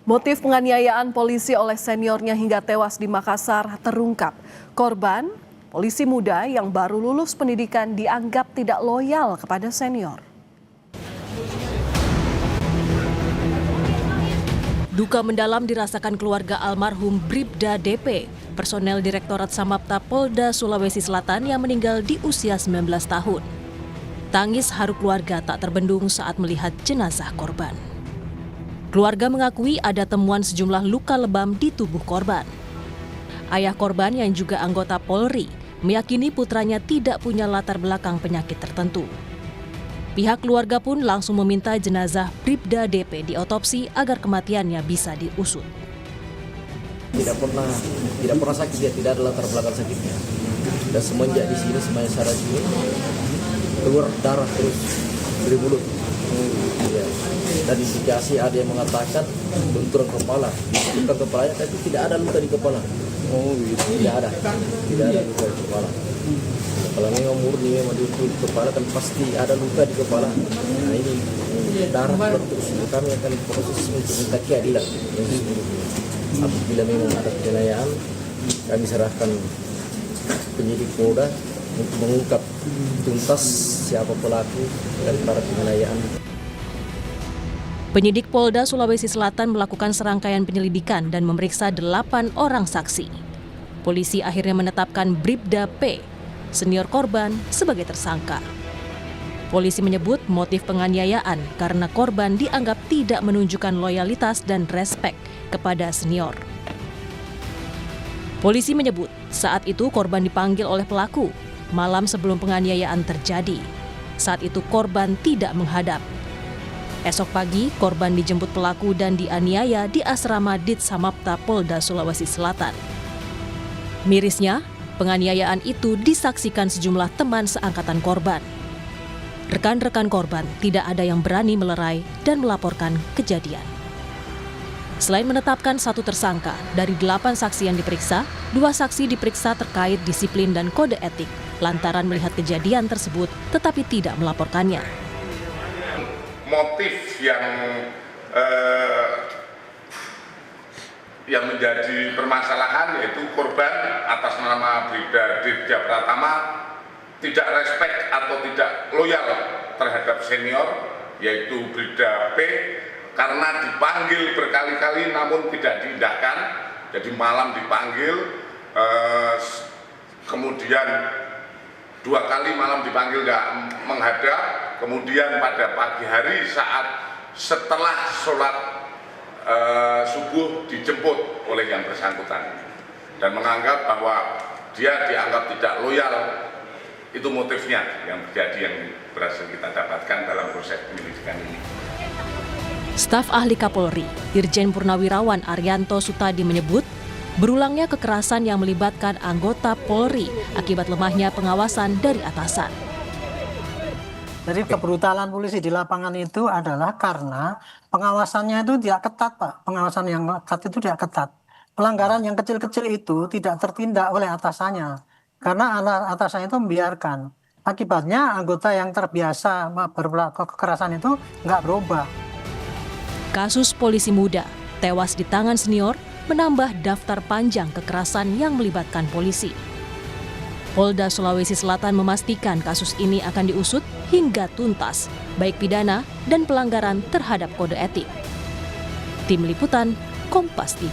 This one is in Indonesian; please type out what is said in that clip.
Motif penganiayaan polisi oleh seniornya hingga tewas di Makassar terungkap. Korban, polisi muda yang baru lulus pendidikan dianggap tidak loyal kepada senior. Duka mendalam dirasakan keluarga almarhum Bribda DP, personel Direktorat Samapta Polda Sulawesi Selatan yang meninggal di usia 19 tahun. Tangis haru keluarga tak terbendung saat melihat jenazah korban. Keluarga mengakui ada temuan sejumlah luka lebam di tubuh korban. Ayah korban yang juga anggota Polri meyakini putranya tidak punya latar belakang penyakit tertentu. Pihak keluarga pun langsung meminta jenazah Bribda DP diotopsi agar kematiannya bisa diusut. Tidak pernah sakit, dia tidak ada latar belakang sakitnya. Dan semenjak di sini, semuanya saraf ini keluar darah terus dari mulut. Ya. Dan indikasi ada yang mengatakan benturan kepala, benturan kepalanya tapi tidak ada luka di kepala. Tidak ada luka di kepala. Kalau memang murni memang di kepala kan pasti ada luka di kepala. Nah ini darah terus kami akan proses untuk minta keadilan. Apabila memang ada penganiayaan, kami serahkan penyidik Polda untuk mengungkap tuntas siapa pelaku dan para penganiayaan. Penyidik Polda Sulawesi Selatan melakukan serangkaian penyelidikan dan memeriksa 8 orang saksi. Polisi akhirnya menetapkan Bribda P, senior korban, sebagai tersangka. Polisi menyebut motif penganiayaan karena korban dianggap tidak menunjukkan loyalitas dan respek kepada senior. Polisi menyebut saat itu korban dipanggil oleh pelaku malam sebelum penganiayaan terjadi. Saat itu korban tidak menghadap. Esok pagi, korban dijemput pelaku dan dianiaya di asrama Dit Samapta Polda Sulawesi Selatan. Mirisnya, penganiayaan itu disaksikan sejumlah teman seangkatan korban. Rekan-rekan korban tidak ada yang berani melerai dan melaporkan kejadian. Selain menetapkan 1 tersangka, dari 8 saksi yang diperiksa, 2 saksi diperiksa terkait disiplin dan kode etik lantaran melihat kejadian tersebut tetapi tidak melaporkannya. Motif yang menjadi permasalahan yaitu korban atas nama Bribda Dirja Pratama tidak respect atau tidak loyal terhadap senior yaitu Bribda P karena dipanggil berkali-kali namun tidak diindahkan. Jadi malam dipanggil, kemudian 2 kali malam dipanggil nggak menghadap, kemudian pada pagi hari saat setelah sholat subuh dijemput oleh yang bersangkutan dan menganggap bahwa dia dianggap tidak loyal. Itu motifnya yang terjadi yang berhasil kita dapatkan dalam proses penyelidikan ini. Staf ahli Kapolri, Irjen Purnawirawan Arianto Sutadi menyebut, berulangnya kekerasan yang melibatkan anggota Polri akibat lemahnya pengawasan dari atasan. Jadi kebrutalan polisi di lapangan itu adalah karena pengawasannya itu tidak ketat, Pak. Pengawasan yang ketat itu tidak ketat. Pelanggaran yang kecil-kecil itu tidak tertindak oleh atasannya. Karena atasannya itu membiarkan. Akibatnya anggota yang terbiasa berperilaku kekerasan itu nggak berubah. Kasus polisi muda tewas di tangan senior menambah daftar panjang kekerasan yang melibatkan polisi. Polda Sulawesi Selatan memastikan kasus ini akan diusut hingga tuntas, baik pidana dan pelanggaran terhadap kode etik. Tim Liputan, Kompas TV.